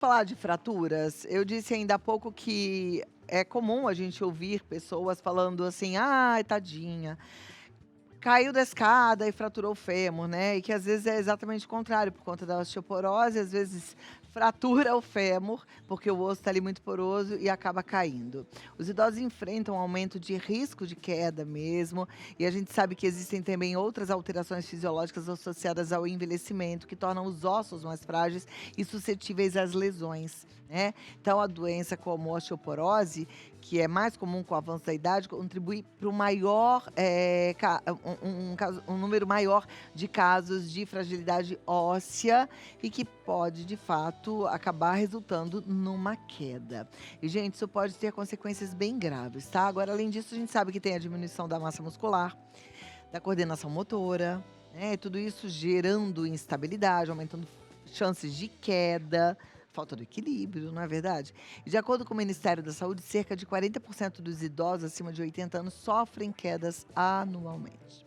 Falar de fraturas, eu disse ainda há pouco que é comum a gente ouvir pessoas falando assim: "Ai, tadinha, caiu da escada e fraturou o fêmur", né, e que às vezes é exatamente o contrário, por conta da osteoporose, às vezes fratura o fêmur, porque o osso está ali muito poroso e acaba caindo. Os idosos enfrentam um aumento de risco de queda mesmo, e a gente sabe que existem também outras alterações fisiológicas associadas ao envelhecimento, que tornam os ossos mais frágeis e suscetíveis às lesões, né. Então a doença como osteoporose, que é mais comum com o avanço da idade, contribui para o maior, um número maior de casos de fragilidade óssea e que pode, de fato, acabar resultando numa queda. E, gente, isso pode ter consequências bem graves, tá? Agora, além disso, a gente sabe que tem a diminuição da massa muscular, da coordenação motora, né? Tudo isso gerando instabilidade, aumentando chances de queda, falta do equilíbrio, não é verdade? E de acordo com o Ministério da Saúde, cerca de 40% dos idosos acima de 80 anos sofrem quedas anualmente.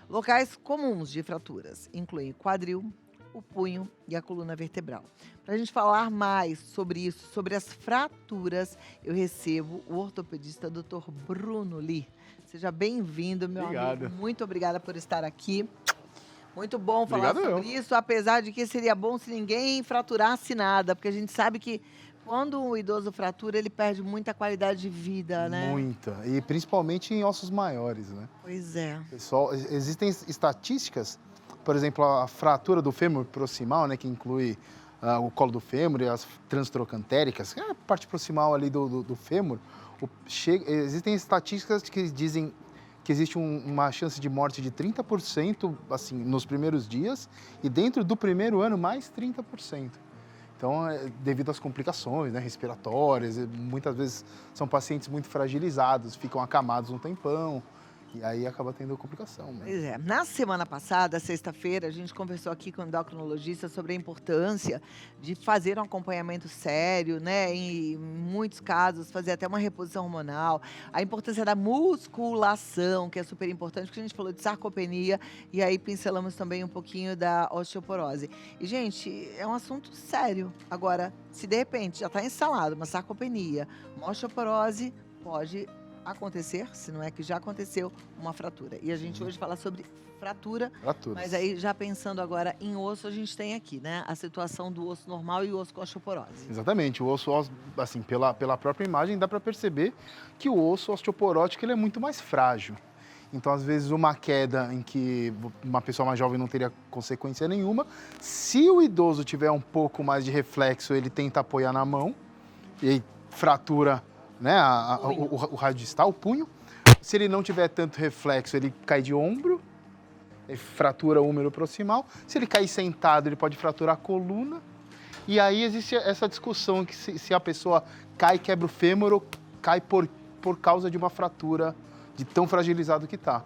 Locais comuns de fraturas incluem o quadril, o punho e a coluna vertebral. Para a gente falar mais sobre isso, sobre as fraturas, eu recebo o ortopedista Dr. Bruno Li. Seja bem-vindo, meu amigo. Obrigado. Muito obrigada por estar aqui. Muito bom falar Obrigado sobre eu. isso, apesar de que seria bom se ninguém fraturasse nada, porque a gente sabe que quando o idoso fratura, ele perde muita qualidade de vida, né? Muita. E principalmente em ossos maiores, né? Pois é. Pessoal, existem estatísticas, por exemplo, a fratura do fêmur proximal, né, que inclui o colo do fêmur e as transtrocantéricas, que é a parte proximal ali do fêmur. Existem estatísticas que dizem que existe uma chance de morte de 30%, assim, nos primeiros dias, e dentro do primeiro ano, mais 30%. Então, devido às complicações, né, respiratórias, e muitas vezes são pacientes muito fragilizados, ficam acamados um tempão, e aí acaba tendo complicação, né? Pois é. Na semana passada, sexta-feira, a gente conversou aqui com o endocrinologista sobre a importância de fazer um acompanhamento sério, né? Em muitos casos, fazer até uma reposição hormonal. A importância da musculação, que é super importante, porque a gente falou de sarcopenia e aí pincelamos também um pouquinho da osteoporose. E, gente, é um assunto sério. Agora, se de repente já está instalado uma sarcopenia, uma osteoporose, pode acontecer, se não é que já aconteceu, uma fratura. E a gente Sim. hoje fala sobre fratura, mas Fraturas. aí já pensando agora em osso, a gente tem aqui, né, a situação do osso normal e o osso com osteoporose. Exatamente. O osso, assim, pela própria imagem, dá para perceber que o osso osteoporótico ele é muito mais frágil. Então, às vezes, uma queda em que uma pessoa mais jovem não teria consequência nenhuma, se o idoso tiver um pouco mais de reflexo, ele tenta apoiar na mão e aí fratura, né, Punho. o raio distal, o punho. Se ele não tiver tanto reflexo, ele cai de ombro, ele fratura o húmero proximal. Se ele cair sentado, ele pode fraturar a coluna. E aí existe essa discussão que se a pessoa cai e quebra o fêmur ou cai por causa de uma fratura, de tão fragilizado que está.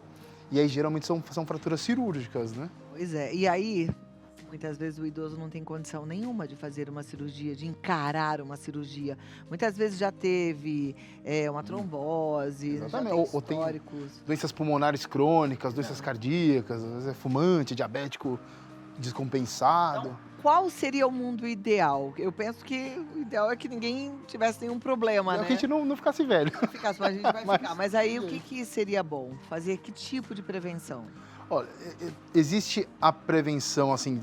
E aí geralmente são fraturas cirúrgicas, né? Pois é. E aí, muitas vezes o idoso não tem condição nenhuma de fazer uma cirurgia, de encarar uma cirurgia. Muitas vezes já teve uma trombose, já Exatamente. tem Ou tem históricos. doenças pulmonares crônicas, doenças cardíacas, às vezes é fumante, diabético descompensado. Qual seria o mundo ideal? Eu penso que o ideal é que ninguém tivesse nenhum problema, É que a né? gente não ficasse velho. Ficasse, mas a gente vai Mas, ficar. Mas aí o que que seria bom? Fazer que tipo de prevenção? olha, existe a prevenção assim,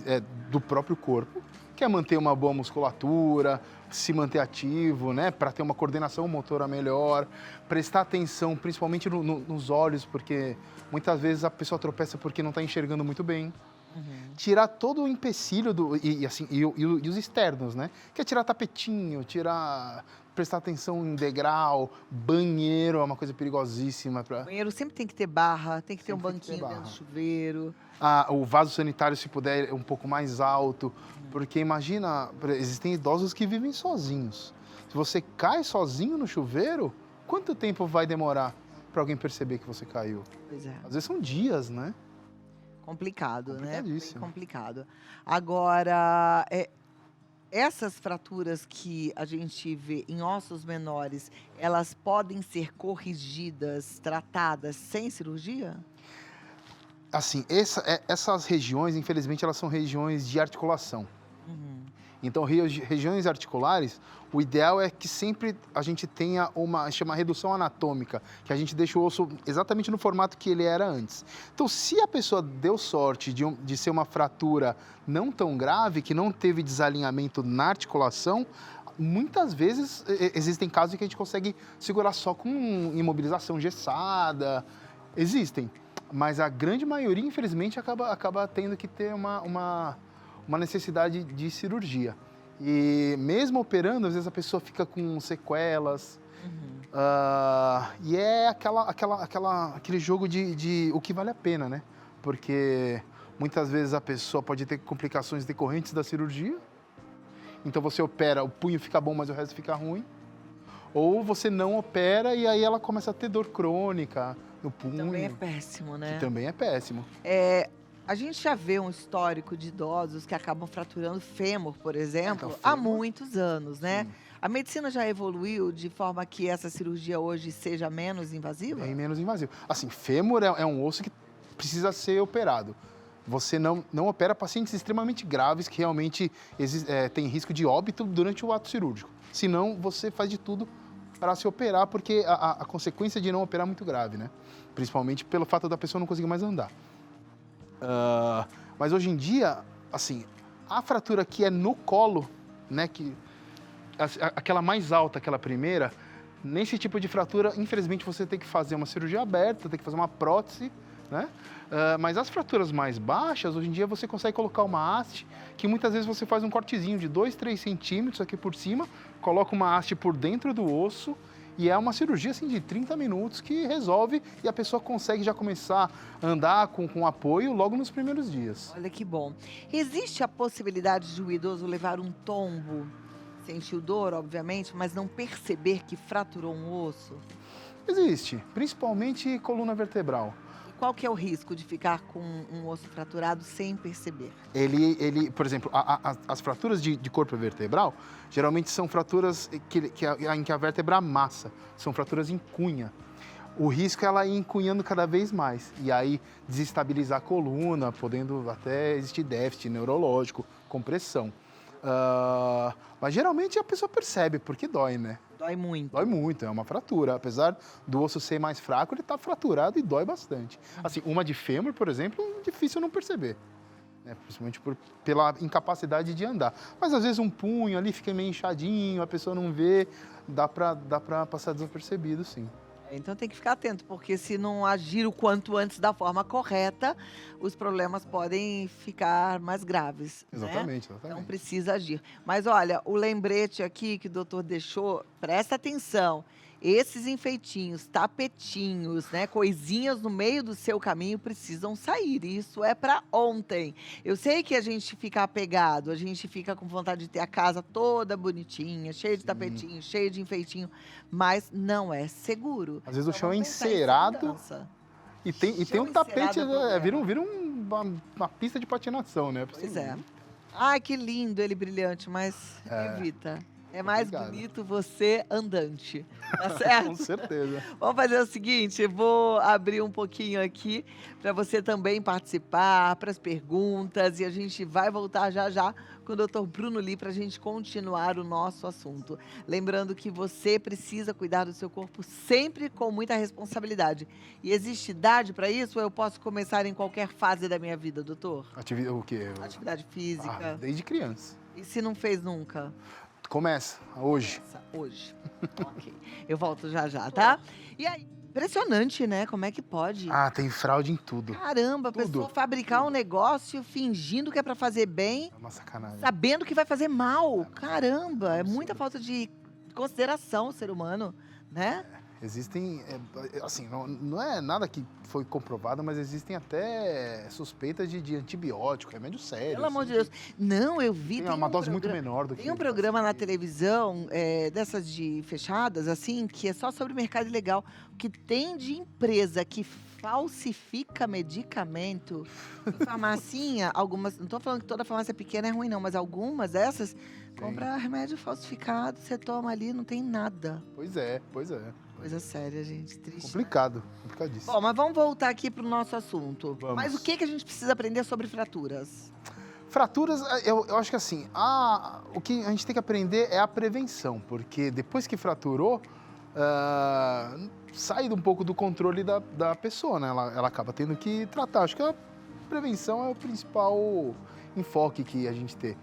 do próprio corpo, que é manter uma boa musculatura, se manter ativo, né, para ter uma coordenação motora melhor, prestar atenção principalmente nos olhos, porque muitas vezes a pessoa tropeça porque não está enxergando muito bem. Uhum. Tirar todo o empecilho assim, e os externos, né? Que é tirar tapetinho, prestar atenção em degrau, banheiro é uma coisa perigosíssima. Banheiro sempre tem que ter barra, tem que ter um Sempre tem que ter banquinho dentro do barra. chuveiro. O vaso sanitário, se puder, é um pouco mais alto, porque imagina, existem idosos que vivem sozinhos. Se você cai sozinho no chuveiro, quanto tempo vai demorar para alguém perceber que você caiu? Pois é. Às vezes são dias, né? Complicado, né? Bem Complicadíssimo. complicado. Agora, essas fraturas que a gente vê em ossos menores, elas podem ser corrigidas, tratadas sem cirurgia? Assim, essas regiões, infelizmente, elas são regiões de articulação. Uhum. Então, regiões articulares, o ideal é que sempre a gente tenha chama redução anatômica, que a gente deixa o osso exatamente no formato que ele era antes. Então, se a pessoa deu sorte de ser uma fratura não tão grave, que não teve desalinhamento na articulação, muitas vezes existem casos em que a gente consegue segurar só com imobilização engessada. Existem, mas a grande maioria, infelizmente, acaba tendo que ter uma necessidade de cirurgia. E mesmo operando, às vezes a pessoa fica com sequelas. E é aquele jogo de o que vale a pena, né? Porque muitas vezes a pessoa pode ter complicações decorrentes da cirurgia. Então você opera, o punho fica bom, mas o resto fica ruim. Ou você não opera e aí ela começa a ter dor crônica no punho. Também é péssimo, né? Que também é péssimo. A gente já vê um histórico de idosos que acabam fraturando fêmur, por exemplo, Então, há fêmur? muitos anos, né? Sim. A medicina já evoluiu de forma que essa cirurgia hoje seja menos invasiva? Bem menos invasivo. Assim, fêmur é um osso que precisa ser operado. Você não opera pacientes extremamente graves que realmente tem risco de óbito durante o ato cirúrgico. Senão, você faz de tudo para se operar, porque a consequência de não operar é muito grave, né? Principalmente pelo fato da pessoa não conseguir mais andar. Mas hoje em dia, assim, a fratura que é no colo, né, aquela mais alta, aquela primeira, nesse tipo de fratura, infelizmente, você tem que fazer uma cirurgia aberta, tem que fazer uma prótese, né? Mas as fraturas mais baixas, hoje em dia, você consegue colocar uma haste, que muitas vezes você faz um cortezinho de 2, 3 centímetros aqui por cima, coloca uma haste por dentro do osso, e é uma cirurgia assim, de 30 minutos que resolve e a pessoa consegue já começar a andar com apoio logo nos primeiros dias. Olha que bom. Existe a possibilidade de o idoso levar um tombo, sentir dor, obviamente, mas não perceber que fraturou um osso? Existe, principalmente coluna vertebral. E qual que é o risco de ficar com um osso fraturado sem perceber? Por exemplo, as fraturas de corpo vertebral, geralmente são fraturas em que a vértebra amassa, são fraturas em cunha. O risco é ela ir encunhando cada vez mais, e aí desestabilizar a coluna, podendo até existir déficit neurológico, compressão. Mas geralmente a pessoa percebe, porque dói, né? Dói muito. Dói muito, é uma fratura. Apesar do osso ser mais fraco, ele está fraturado e dói bastante. Assim, uma de fêmur, por exemplo, é difícil não perceber. Né? Principalmente pela incapacidade de andar. Mas às vezes um punho ali fica meio inchadinho, a pessoa não vê, dá para passar desapercebido, sim. Então tem que ficar atento, porque se não agir o quanto antes da forma correta, os problemas podem ficar mais graves. Exatamente, Né? exatamente. Então precisa agir. Mas olha, o lembrete aqui que o doutor deixou, presta atenção. Esses enfeitinhos, tapetinhos, né, coisinhas no meio do seu caminho precisam sair. Isso é para ontem. Eu sei que a gente fica apegado, a gente fica com vontade de ter a casa toda bonitinha, cheia de tapetinho, cheia de enfeitinho, mas não é seguro. Às vezes o Então, chão é vamos pensar em encerado segurança. e tem Chão um tapete, encerado é problema. vira uma pista de patinação, né? Pois é. Ai, que lindo ele brilhante, mas evita. É mais Obrigado. bonito você andante, tá certo? Com certeza. Vamos fazer o seguinte, eu vou abrir um pouquinho aqui para você também participar, para as perguntas, e a gente vai voltar já já com o Dr. Bruno Li para a gente continuar o nosso assunto. Lembrando que você precisa cuidar do seu corpo sempre com muita responsabilidade. E existe idade para isso ou eu posso começar em qualquer fase da minha vida, doutor? O quê? Atividade física. Desde criança. E se não fez nunca? Começa, hoje. Hoje. Ok. Eu volto já já, tá? E aí, impressionante, né? Como é que pode? Tem fraude em tudo. Caramba, a pessoa fabricar um negócio fingindo que é pra fazer bem, É uma sacanagem. sabendo que vai fazer mal. Caramba, é muita falta de consideração o ser humano, né? Existem, assim, não é nada que foi comprovado, mas existem até suspeitas de antibiótico, remédio sério. Pelo amor assim, de Deus. Não, eu vi. Tem Tem uma um dose muito programa- menor do que... Tem um programa na televisão, dessas de fechadas, assim, que é só sobre mercado ilegal. O que tem de empresa que falsifica medicamento em farmacinha, algumas, não estou falando que toda farmácia pequena é ruim, não, mas algumas dessas, compra remédio falsificado, você toma ali, não tem nada. Pois é. Coisa séria, gente, triste. Complicadíssimo. Bom, mas vamos voltar aqui para o nosso assunto. Vamos. Mas o que a gente precisa aprender sobre fraturas? Fraturas, eu acho que assim, o que a gente tem que aprender é a prevenção, porque depois que fraturou, sai um pouco do controle da pessoa, né? Ela acaba tendo que tratar. Acho que a prevenção é o principal enfoque que a gente tem.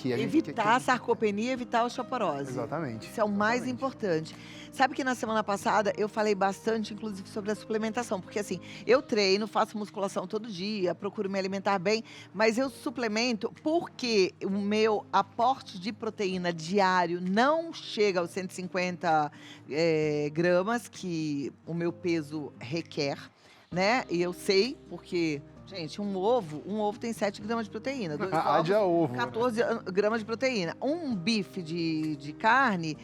Evitar a sarcopenia, evitar a osteoporose. Exatamente. Isso é o mais importante. Sabe que na semana passada eu falei bastante, inclusive, sobre a suplementação. Porque assim, eu treino, faço musculação todo dia, procuro me alimentar bem, mas eu suplemento porque o meu aporte de proteína diário não chega aos 150 gramas que o meu peso requer, né? E eu sei, porque... Gente, um ovo tem 7 gramas de proteína. 2 ovos, Haja ovo. 14 gramas de proteína. Um bife de carne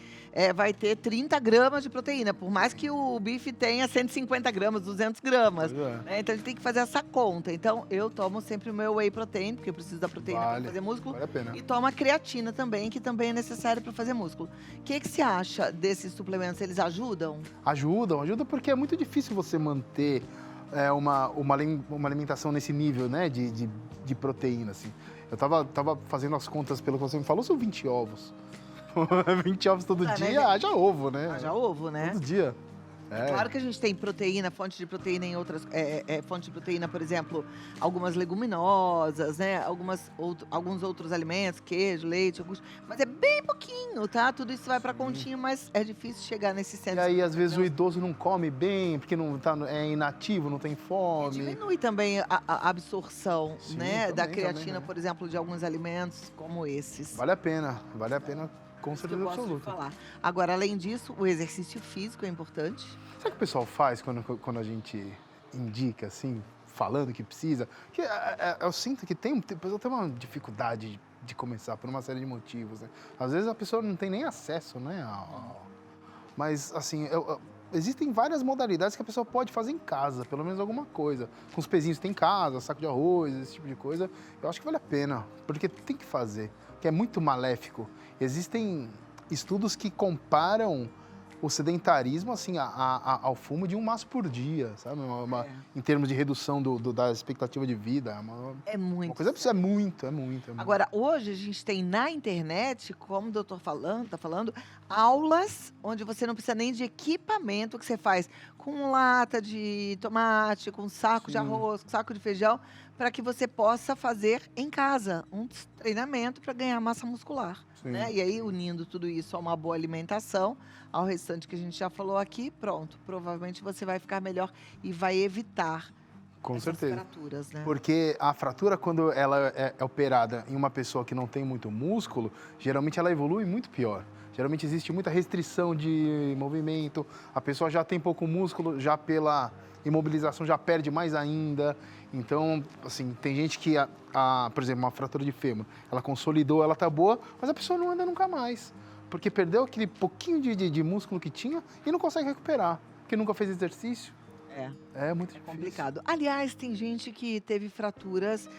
vai ter 30 gramas de proteína, por mais que o bife tenha 150 gramas, 200 gramas. Né? Então, a gente tem que fazer essa conta. Então, eu tomo sempre o meu whey protein, porque eu preciso da proteína para fazer músculo. Vale a pena. E tomo a creatina também, que também é necessária para fazer músculo. O que você acha desses suplementos? Eles ajudam? Ajudam porque é muito difícil você manter... uma alimentação nesse nível, né, de proteína, assim. Eu tava fazendo as contas pelo que você me falou, são 20 ovos. 20 ovos todo dia, né? haja ovo, né? Haja ovo, né? Todo dia. Claro que a gente tem proteína, fonte de proteína em outras... fonte de proteína, por exemplo, algumas leguminosas, né? Alguns outros alimentos, queijo, leite, mas é bem pouquinho, tá? Tudo isso vai pra continha, mas é difícil chegar nesse centro. E aí, às vezes, o idoso não come bem, porque é inativo, não tem fome. E diminui também a absorção, Sim, né? Da também, creatina, né? por exemplo, de alguns alimentos como esses. Vale a pena, com certeza absoluta. Falar. Agora, além disso, o exercício físico é importante. Sabe o que o pessoal faz quando a gente indica, assim, falando que precisa? Que, eu sinto que o pessoal tem uma dificuldade de começar por uma série de motivos, né? Às vezes a pessoa não tem nem acesso, né? Mas, assim, existem várias modalidades que a pessoa pode fazer em casa, pelo menos alguma coisa. Com os pezinhos que tem em casa, saco de arroz, esse tipo de coisa. Eu acho que vale a pena, porque tem que fazer, que é muito maléfico. Existem estudos que comparam o sedentarismo, assim, ao fumo de um maço por dia, sabe? Em termos de redução da expectativa de vida. É muito. Uma coisa é muito. Agora, hoje a gente tem na internet, como o doutor tá falando, aulas onde você não precisa nem de equipamento, que você faz com lata de tomate, com saco de arroz, com saco de feijão, para que você possa fazer em casa um treinamento para ganhar massa muscular. Né? E aí, unindo tudo isso a uma boa alimentação, ao restante que a gente já falou aqui, pronto. Provavelmente você vai ficar melhor e vai evitar essas fraturas, né? Porque a fratura, quando ela é operada em uma pessoa que não tem muito músculo, geralmente ela evolui muito pior. Geralmente existe muita restrição de movimento, a pessoa já tem pouco músculo, já pela imobilização já perde mais ainda. Então, assim, tem gente que, por exemplo, uma fratura de fêmur, ela consolidou, ela tá boa, mas a pessoa não anda nunca mais. Porque perdeu aquele pouquinho de músculo que tinha e não consegue recuperar, porque nunca fez exercício. É muito difícil. Complicado. Aliás, tem gente que teve fraturas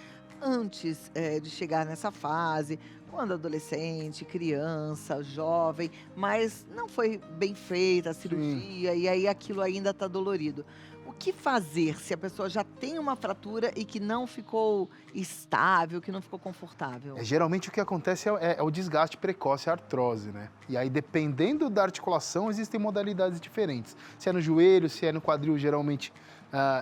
antes de chegar nessa fase, quando adolescente, criança, jovem, mas não foi bem feita a cirurgia e aí aquilo ainda está dolorido. O que fazer se a pessoa já tem uma fratura e que não ficou estável, que não ficou confortável? Geralmente o que acontece é o desgaste precoce, a artrose, né? E aí, dependendo da articulação, existem modalidades diferentes. Se é no joelho, se é no quadril, geralmente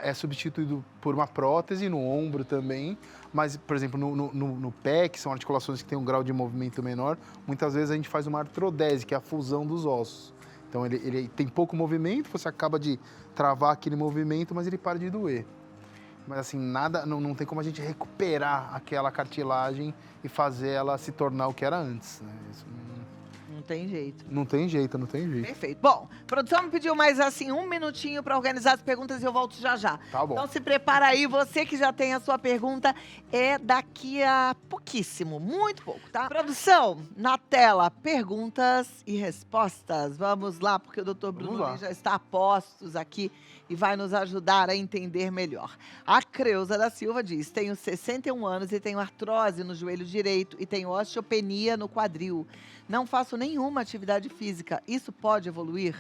é substituído por uma prótese, no ombro também. Mas, por exemplo, no pé, que são articulações que têm um grau de movimento menor, muitas vezes a gente faz uma artrodese, que é a fusão dos ossos. Então, ele tem pouco movimento, você acaba de travar aquele movimento, mas ele para de doer. Mas, assim, não tem como a gente recuperar aquela cartilagem e fazer ela se tornar o que era antes, né? Isso não tem jeito. Não tem jeito. Perfeito. Bom, a produção me pediu mais, assim, um minutinho para organizar as perguntas e eu volto já já. Tá bom. Então se prepara aí, você que já tem a sua pergunta, é daqui a pouquíssimo, muito pouco, tá? Produção, na tela, perguntas e respostas. Vamos lá, porque o doutor Bruno Lee já está a postos aqui e vai nos ajudar a entender melhor. A Creuza da Silva diz, tenho 61 anos e tenho artrose no joelho direito e tenho osteopenia no quadril. Não faço nenhuma atividade física. Isso pode evoluir?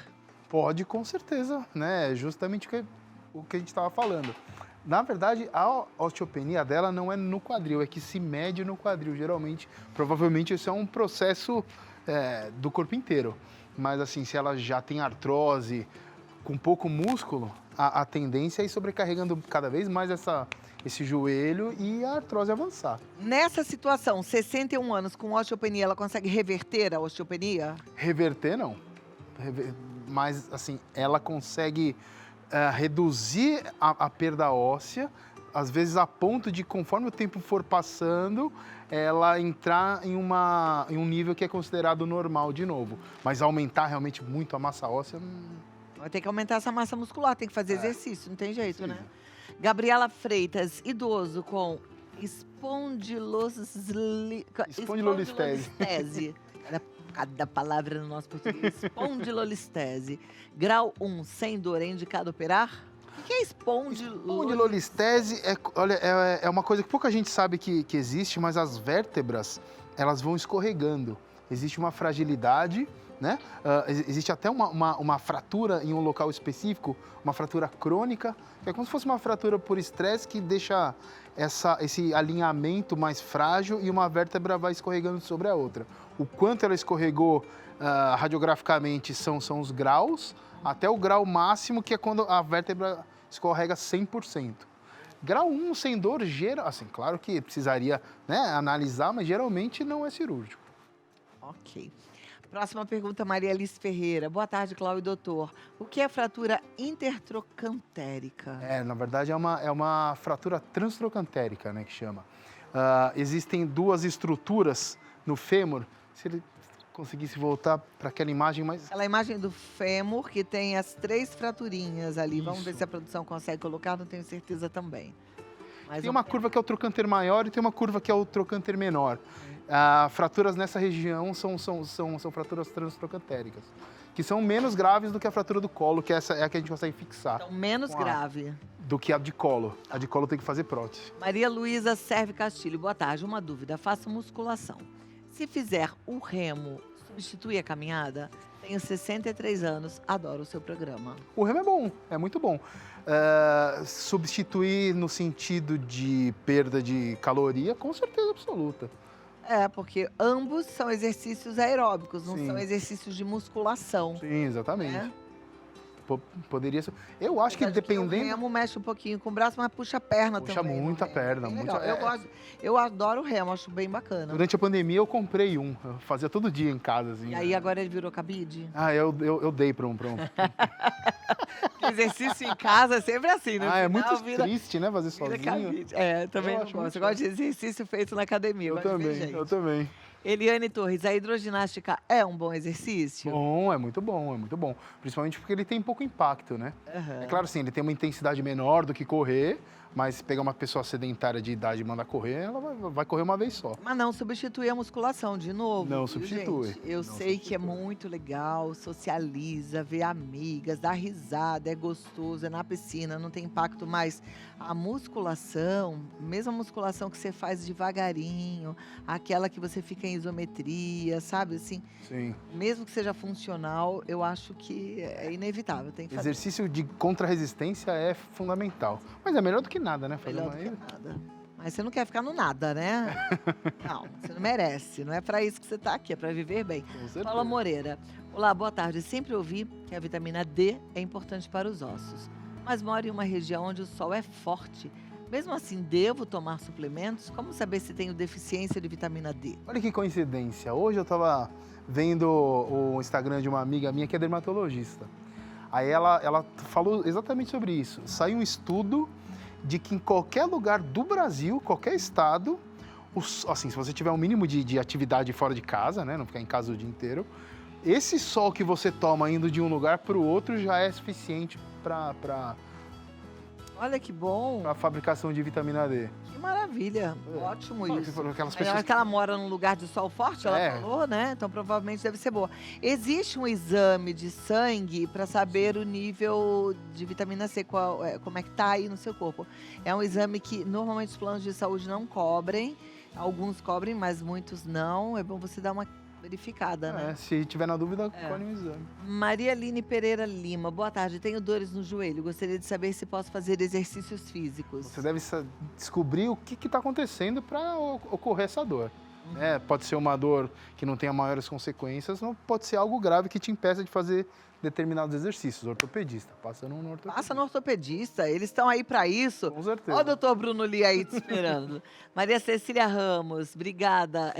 Pode, com certeza, né? Justamente o que a gente estava falando. Na verdade, a osteopenia dela não é no quadril, é que se mede no quadril, geralmente. Provavelmente isso é um processo do corpo inteiro. Mas assim, se ela já tem artrose, com pouco músculo, a tendência é ir sobrecarregando cada vez mais esse joelho e a artrose avançar. Nessa situação, 61 anos com osteopenia, ela consegue reverter a osteopenia? Reverter, não. Mas, assim, ela consegue reduzir a perda óssea, às vezes a ponto de, conforme o tempo for passando, ela entrar em um nível que é considerado normal de novo. Mas aumentar realmente muito a massa óssea... Vai ter que aumentar essa massa muscular, tem que fazer exercício, não tem jeito, Precisa. né? Gabriela Freitas, idoso com espondilolistese. Cada palavra no nosso português. Espondilolistese. Grau 1, sem dor, é indicado operar? O que é espondilolistese? Espondilolistese é uma coisa que pouca gente sabe que existe, mas as vértebras, elas vão escorregando. Existe uma fragilidade, né? Existe até uma fratura em um local específico, uma fratura crônica, que é como se fosse uma fratura por estresse que deixa esse alinhamento mais frágil e uma vértebra vai escorregando sobre a outra. O quanto ela escorregou radiograficamente são os graus, até o grau máximo, que é quando a vértebra escorrega 100%. Grau 1 sem dor, assim, claro que precisaria, né, analisar, mas geralmente não é cirúrgico. Ok. Próxima pergunta, Maria Alice Ferreira. Boa tarde, Cláudio e doutor. O que é fratura intertrocantérica? Na verdade é uma fratura transtrocantérica, né, que chama. Existem duas estruturas no fêmur. Se ele conseguisse voltar para aquela imagem mais... Aquela imagem do fêmur, que tem as 3 fraturinhas ali. Isso. Vamos ver se a produção consegue colocar, não tenho certeza também. Mas Tem uma curva que é o trocânter maior e tem uma curva que é o trocânter menor. Fraturas nessa região são fraturas transtrocantéricas, que são menos graves do que a fratura do colo, que essa é a que a gente consegue fixar. Então, menos grave. Do que a de colo. A de colo tem que fazer prótese. Maria Luísa Serve Castilho. Boa tarde. Uma dúvida. Faço musculação. Se fizer o remo, substitui a caminhada? Tenho 63 anos. Adoro o seu programa. O remo é bom, é muito bom. Substituir no sentido de perda de caloria, com certeza absoluta. Porque ambos são exercícios aeróbicos, não Sim. são exercícios de musculação. Sim, exatamente. Né? Poderia ser. Eu acho que Apesar de dependendo... o remo mexe um pouquinho com o braço, mas puxa a perna Puxa também. muita no remo. perna, Bem muita- legal. Eu adoro o remo, acho bem bacana. Durante a pandemia eu comprei um. Eu fazia todo dia em casa, assim. E aí agora ele virou cabide? Eu dei para um. Exercício em casa é sempre assim, né? É No muito final vira- triste, né? Fazer vira sozinho. cabide. Também Eu não acho gosto. muito Eu gosto de exercício feito na academia. Eu gosto de ver também, gente. eu também. Eliane Torres, a hidroginástica é um bom exercício? Bom, é muito bom, é muito bom. Principalmente porque ele tem pouco impacto, né? Aham. É claro, sim, ele tem uma intensidade menor do que correr, mas se pegar uma pessoa sedentária de idade e mandar correr, ela vai correr uma vez só. Mas não substitui a musculação, de novo. Não viu, substitui. gente? Eu Não sei que é substitui. muito legal, socializa, vê amigas, dá risada, é gostoso, é na piscina, não tem impacto, mas a musculação, mesmo a musculação que você faz devagarinho, aquela que você fica em isometria, sabe assim, Sim. mesmo que seja funcional, eu acho que é inevitável, tem que fazer. Exercício de contra-resistência é fundamental. Mas é melhor do que nada, né? Fazer Melhor do uma... que nada. Mas você não quer ficar no nada, né? Não, você não merece. Não é para isso que você está aqui, é para viver bem. Com certeza. Paula Moreira. Olá, boa tarde. Sempre ouvi que a vitamina D é importante para os ossos. Mas moro em uma região onde o sol é forte. Mesmo assim, devo tomar suplementos? Como saber se tenho deficiência de vitamina D? Olha que coincidência. Hoje eu estava vendo o Instagram de uma amiga minha que é dermatologista. Aí ela falou exatamente sobre isso. Saiu um estudo de que em qualquer lugar do Brasil, qualquer estado, assim, se você tiver um mínimo de atividade fora de casa, né, não ficar em casa o dia inteiro, esse sol que você toma indo de um lugar para o outro já é suficiente para Olha que bom. a fabricação de vitamina D. Que maravilha. Ótimo isso. Aquelas Aí, pessoas que ela mora num lugar de sol forte, ela É. falou, né? Então provavelmente deve ser boa. Existe um exame de sangue para saber o nível de vitamina C, como é que tá aí no seu corpo. É um exame que normalmente os planos de saúde não cobrem. Alguns cobrem, mas muitos não. É bom você dar uma verificada, né? Se tiver na dúvida, É. colhe um exame. Maria Aline Pereira Lima, boa tarde. Tenho dores no joelho. Gostaria de saber se posso fazer exercícios físicos. Você deve descobrir o que está acontecendo para ocorrer essa dor. Pode ser uma dor que não tenha maiores consequências, ou pode ser algo grave que te impeça de fazer determinados exercícios. Ortopedista, passa no ortopedista. Passa no ortopedista, eles estão aí para isso. Com certeza. Ó o doutor Bruno Lee aí te esperando. Maria Cecília Ramos, obrigada.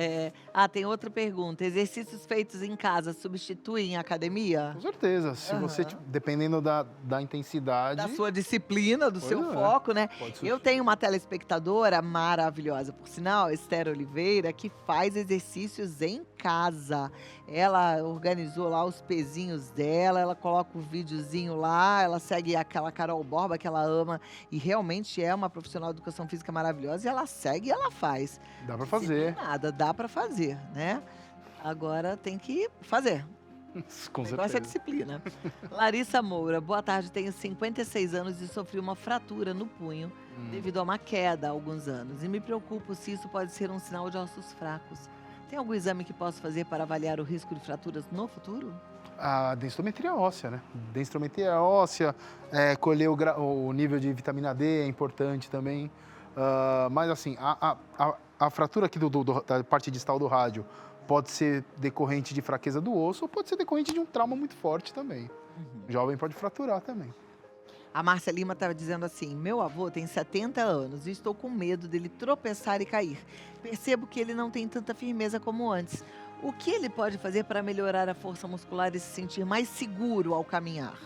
Tem outra pergunta. Exercícios feitos em casa substituem a academia? Com certeza. Se você, dependendo da intensidade... Da sua disciplina, do seu é. foco, né? Pode Eu substituir. tenho uma telespectadora maravilhosa, por sinal, Esther Oliveira, que faz exercícios em casa. Ela organizou lá os pezinhos dela, ela coloca o videozinho lá, ela segue aquela Carol Borba que ela ama e realmente é uma profissional de educação física maravilhosa e ela segue e ela faz. Dá para fazer. Nada, dá pra fazer, né? Agora tem que fazer. Com O negócio é certeza. disciplina. Larissa Moura, boa tarde. Tenho 56 anos e sofri uma fratura no punho devido a uma queda há alguns anos. E me preocupo se isso pode ser um sinal de ossos fracos. Tem algum exame que posso fazer para avaliar o risco de fraturas no futuro? A densitometria óssea, né? Densitometria óssea, colher o nível de vitamina D é importante também. Mas assim, a fratura aqui da parte distal do rádio pode ser decorrente de fraqueza do osso ou pode ser decorrente de um trauma muito forte também. O jovem pode fraturar também. A Márcia Lima estava dizendo assim: meu avô tem 70 anos e estou com medo dele tropeçar e cair. Percebo que ele não tem tanta firmeza como antes. O que ele pode fazer para melhorar a força muscular e se sentir mais seguro ao caminhar?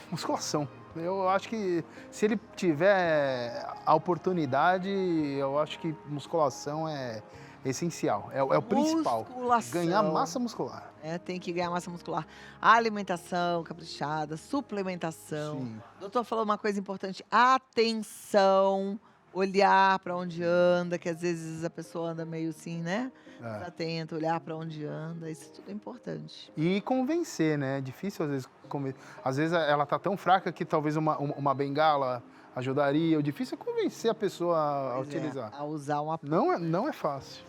Musculação. Eu acho que se ele tiver a oportunidade, eu acho que musculação é essencial. É o principal. Musculação. Ganhar massa muscular. Tem que ganhar massa muscular. Alimentação caprichada, suplementação. Sim. O doutor falou uma coisa importante: atenção, olhar para onde anda, que às vezes a pessoa anda meio assim, né? Atento, olhar para onde anda, isso tudo é importante. E convencer, né? É difícil às vezes convencer. Às vezes ela tá tão fraca que talvez uma bengala ajudaria. O difícil é convencer a pessoa a Pois é, utilizar. a usar uma. Não é fácil.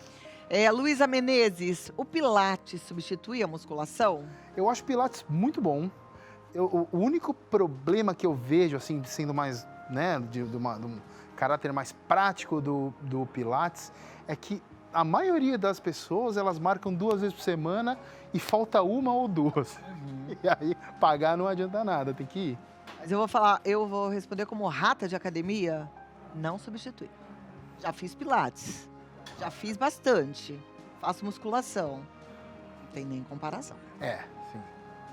Luísa Menezes, o Pilates substitui a musculação? Eu acho Pilates muito bom. O único problema que eu vejo, assim, sendo mais, né, de um caráter mais prático do Pilates, é que a maioria das pessoas, elas marcam 2 vezes por semana e falta uma ou duas. E aí, pagar não adianta nada, tem que ir. Mas eu vou responder como rata de academia, não substitui. Já fiz Pilates, já fiz bastante, faço musculação, não tem nem comparação.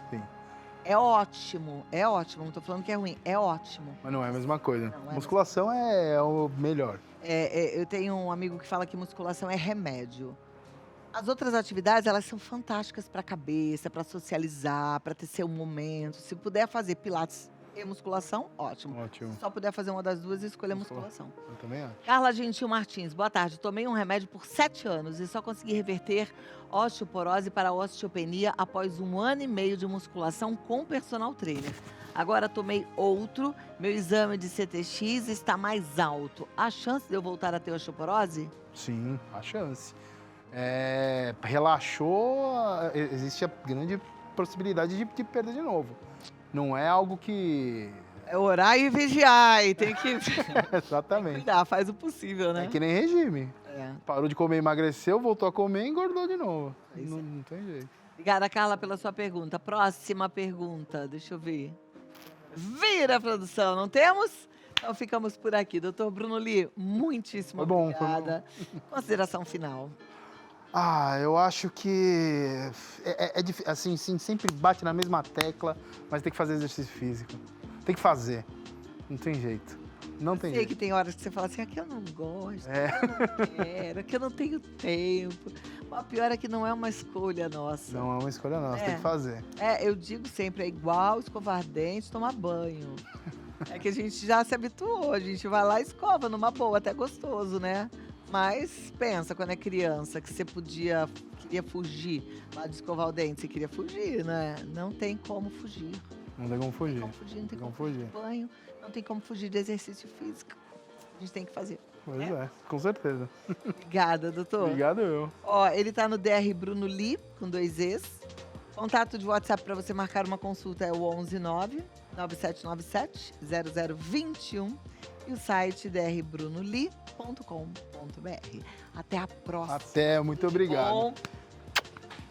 Sim. É ótimo, não tô falando que é ruim, é ótimo. Mas não é a mesma coisa. Não é a Musculação é o melhor. Eu tenho um amigo que fala que musculação é remédio. As outras atividades, elas são fantásticas para a cabeça, para socializar, para ter seu momento. Se puder fazer Pilates e musculação, ótimo. Ótimo. Se só puder fazer uma das duas, escolha a musculação. Eu também acho. Carla Gentil Martins, boa tarde. Tomei um remédio por 7 anos e só consegui reverter osteoporose para osteopenia após 1 ano e meio de musculação com personal trainer. Agora tomei outro, meu exame de CTX está mais alto. Há chance de eu voltar a ter osteoporose? Sim, há chance. Relaxou, existe a grande possibilidade de perda de novo. Não é algo que... É orar e vigiar, e tem que Exatamente. cuidar, faz o possível, né? É que nem regime. É. Parou de comer, emagreceu, voltou a comer e engordou de novo. Isso aí. Não tem jeito. Obrigada, Carla, pela sua pergunta. Próxima pergunta, deixa eu ver. Vira, produção, não temos? Então ficamos por aqui. Doutor Bruno Lee, muitíssimo Foi bom, obrigada. Consideração final. Eu acho que assim, sim, sempre bate na mesma tecla, mas tem que fazer exercício físico. Tem que fazer. Não tem jeito. Não tem Sei jeito. que tem horas que você fala assim, aqui eu não gosto, aqui eu não quero, aqui eu não tenho tempo. O pior é que não é uma escolha nossa. Não é uma escolha nossa, tem que fazer. Eu digo sempre, é igual escovar dente, tomar banho. É que a gente já se habituou, a gente vai lá e escova numa boa, até gostoso, né? Mas pensa, quando é criança, que você queria fugir lá de escovar o dente, você queria fugir, né? Não tem como fugir. Não tem como fugir. Não tem como fugir de banho, não tem como fugir de exercício físico. A gente tem que fazer. Pois é, com certeza. Obrigada, doutor. Obrigado eu. Ó, ele tá no DR Bruno Li, com 2 Es. Contato de WhatsApp para você marcar uma consulta é o 119-9797-0021 e o site drbrunoli.com.br. Até a próxima. Até, muito obrigado. Bom,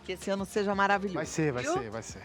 que esse ano seja maravilhoso. Vai ser, vai viu? ser, vai ser.